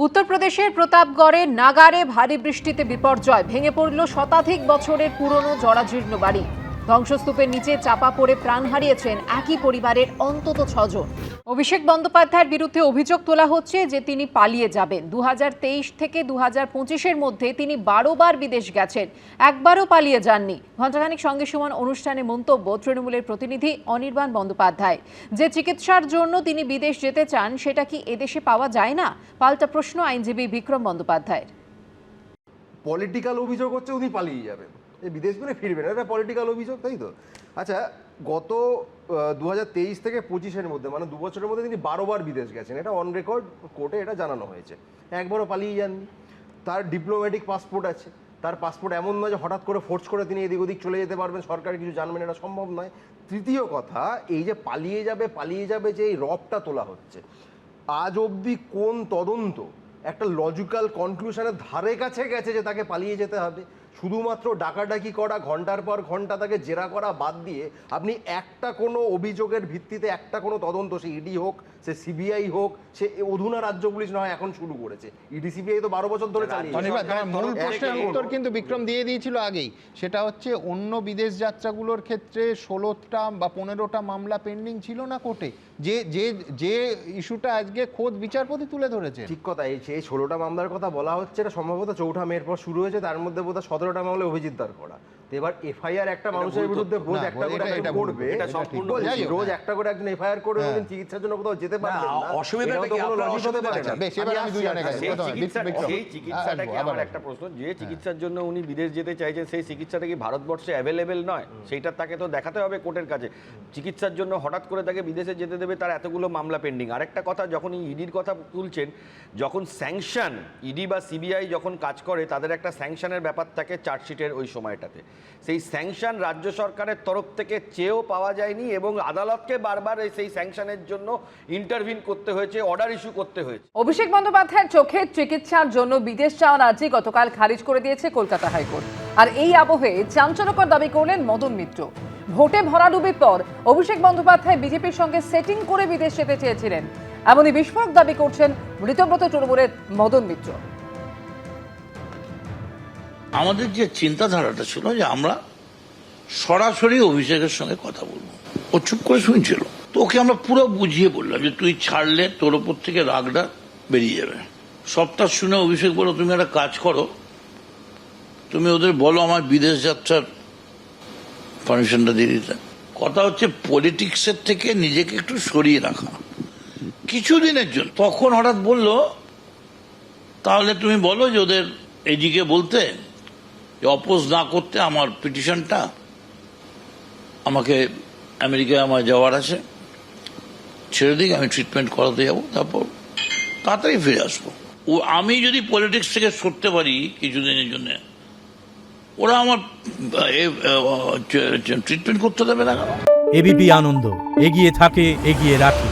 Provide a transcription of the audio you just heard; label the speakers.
Speaker 1: উত্তরপ্রদেশের প্রতাপগড়ে নাগারে ভারী বৃষ্টিতে বিপর্যয়, ভেঙে পড়ল শতাধিক বছরের পুরনো জরাজীর্ণ বাড়ি। ধ্বংসস্তূপের নিচে চাপা পড়ে প্রাণ হারিয়েছেন একই পরিবারের অন্তত 6 জন। অভিষেক বন্দ্যোপাধ্যায়ের বিরুদ্ধে অভিযোগ তোলা হচ্ছে যে তিনি পালিয়ে যাবেন। 2023 থেকে 2025-এর মধ্যে তিনি 12 বার বিদেশ গেছেন, একবারও পালিয়ে যাননি। ঘণ্টাখানিক সঙ্গে সমান অনুষ্ঠানে মন্তব্য তৃণমূলের প্রতিনিধি অনির্বাণ বন্দ্যোপাধ্যায়। যে চিকিৎসার জন্য তিনি বিদেশ যেতে চান সেটা কি এদেশে পাওয়া যায় না? পাল্টা প্রশ্ন আইনজীবী বিক্রম বন্দ্যোপাধ্যায়ের।
Speaker 2: পলিটিক্যাল অভিযোগ হচ্ছে উনি পালিয়ে যাবেন, এই বিদেশ করে ফিরবেন, এটা পলিটিক্যাল অভিযোগ, তাই তো? আচ্ছা, গত 2023 থেকে 25-এর মধ্যে মানে 2 বছরের মধ্যে তিনি 12 বার বিদেশ গেছেন, এটা অন রেকর্ড কোর্টে এটা জানানো হয়েছে। একবারও পালিয়ে যাননি। তার ডিপ্লোম্যাটিক পাসপোর্ট আছে, তার পাসপোর্ট এমন নয় যে হঠাৎ করে ফোর্স করে তিনি এদিক ওদিক চলে যেতে পারবেন, সরকার কিছু জানবেন, এটা সম্ভব নয়। তৃতীয় কথা, এই যে পালিয়ে যাবে যে এই রবটা তোলা হচ্ছে, আজ অবধি কোন তদন্ত একটা লজিক্যাল কনক্লুশনের ধারে কাছে গেছে যে তাকে পালিয়ে যেতে হবে? শুধুমাত্র ডাকাডাকি করা, ঘন্টার পর ঘন্টা তাকে জেরা করা বাদ দিয়ে আপনি একটা কোনো অভিযোগের ভিত্তিতে একটা কোনো তদন্ত, সে ইডি হোক, সে সিবিআই হোক, সে অধুনা রাজ্য পুলিশ নয় এখন শুরু করেছে, ইডি সিবিআই তো 12 বছর ধরে চালিয়ে।
Speaker 3: মূল প্রশ্নের উত্তর কিন্তু বিক্রম দিয়ে দিয়েছিল আগেই। সেটা হচ্ছে অন্য বিদেশ যাত্রাগুলোর ক্ষেত্রে 16টা বা 15টা মামলা পেন্ডিং ছিল না কোর্টে, যে যে যে ইস্যুটা আজকে খোদ বিচারপতি তুলে ধরেছে।
Speaker 2: ঠিক কথা, এই 16টা মামলার কথা বলা হচ্ছে, এটা সম্ভবত 4ঠা মের পর শুরু হয়েছে, তার মধ্যে বোধহয় 17টা মামলা অভিজিৎ দাঁড় করা। তো এবার এফআইআর একটা মানুষের বিরুদ্ধে রোজ একটা করে করবে, রোজ একটা করে একজন এফআইআর করবে, চিকিৎসার জন্য কোথাও যেতে পারবেন না, অসুবিধাটা কি? কোনো লজিক হতে পারে না।
Speaker 3: বেশ, এবার আমি দুজনে গেছি।
Speaker 4: সেই চিকিৎসাটাকে আমার একটা প্রশ্ন, যে চিকিৎসার জন্য উনি বিদেশ যেতে চাইছেন সেই চিকিৎসাটা কি ভারতবর্ষে অ্যাভেলেবেল নয়? সেইটা তাকে তো দেখাতে হবে কোর্টের কাছে। চিকিৎসার জন্য হঠাৎ করে তাকে বিদেশে যেতে দেবে, তার এতগুলো মামলা পেন্ডিং। আরেকটা কথা, যখন ইডির কথা তুলছেন, যখন স্যাংশন ইডি বা সিবিআই যখন কাজ করে তাদের একটা স্যাংশনের ব্যাপার থাকে চার্জশিটের ওই সময়টাতে, সেই স্যাংশন রাজ্য সরকারের তরফ থেকে চেয়েও পাওয়া যায়নি এবং আদালতকে বারবার সেই স্যাংশনের জন্য ইন্টারভিন করতে হয়েছে, অর্ডার ইস্যু করতে হয়েছে।
Speaker 1: অভিষেক বন্দ্যোপাধ্যায়ের চোখের চিকিৎসার জন্য বিদেশ যাওয়ার আর্জি গতকাল খারিজ করে দিয়েছে কলকাতা হাইকোর্ট। আর এই আবহে চাঞ্চল্যকর দাবি করলেন মদন মিত্র। ভোটে ভরাডুবির পর অভিষেক বন্দ্যোপাধ্যায় বিজেপির সঙ্গে সেটিং করে বিদেশ যেতে চেয়েছিলেন, এমনই বিস্ফোরক দাবি করছেন মৃতব্রত তৃণমূলের মদন মিত্র।
Speaker 5: আমাদের যে চিন্তাধারাটা ছিল যে আমরা সরাসরি অভিষেকের সঙ্গে কথা বলবো, ও চুপ করে শুনছিল, তো ওকে আমরা পুরো বুঝিয়ে বললাম যে তুই ছাড়লে তোর ওপর থেকে রাগটা বেরিয়ে যাবে। সবটা শুনে অভিষেক বলো, তুমি একটা কাজ করো, তুমি ওদের বলো আমার বিদেশ যাত্রার পারমিশনটা দিয়ে দিতে। কথা হচ্ছে পলিটিক্সের থেকে নিজেকে একটু সরিয়ে রাখা কিছুদিনের জন্য। তখন হঠাৎ বললো, তাহলে তুমি বলো যে ওদের এদিকে বলতে অপোজ না করতে আমার পিটিশনটা, আমাকে আমেরিকায় আমার যাওয়ার আছে, ছেড়ে দিকে, আমি ট্রিটমেন্ট করাতে যাবো, তারপর তাড়াতাড়ি ফিরে আসবো। ও আমি যদি পলিটিক্স থেকে সরতে পারি কিছুদিনের জন্য, ওরা আমার ট্রিটমেন্ট করতে দেবে না কেন?
Speaker 6: এবিপি আনন্দ, এগিয়ে থাকে, এগিয়ে রাখে।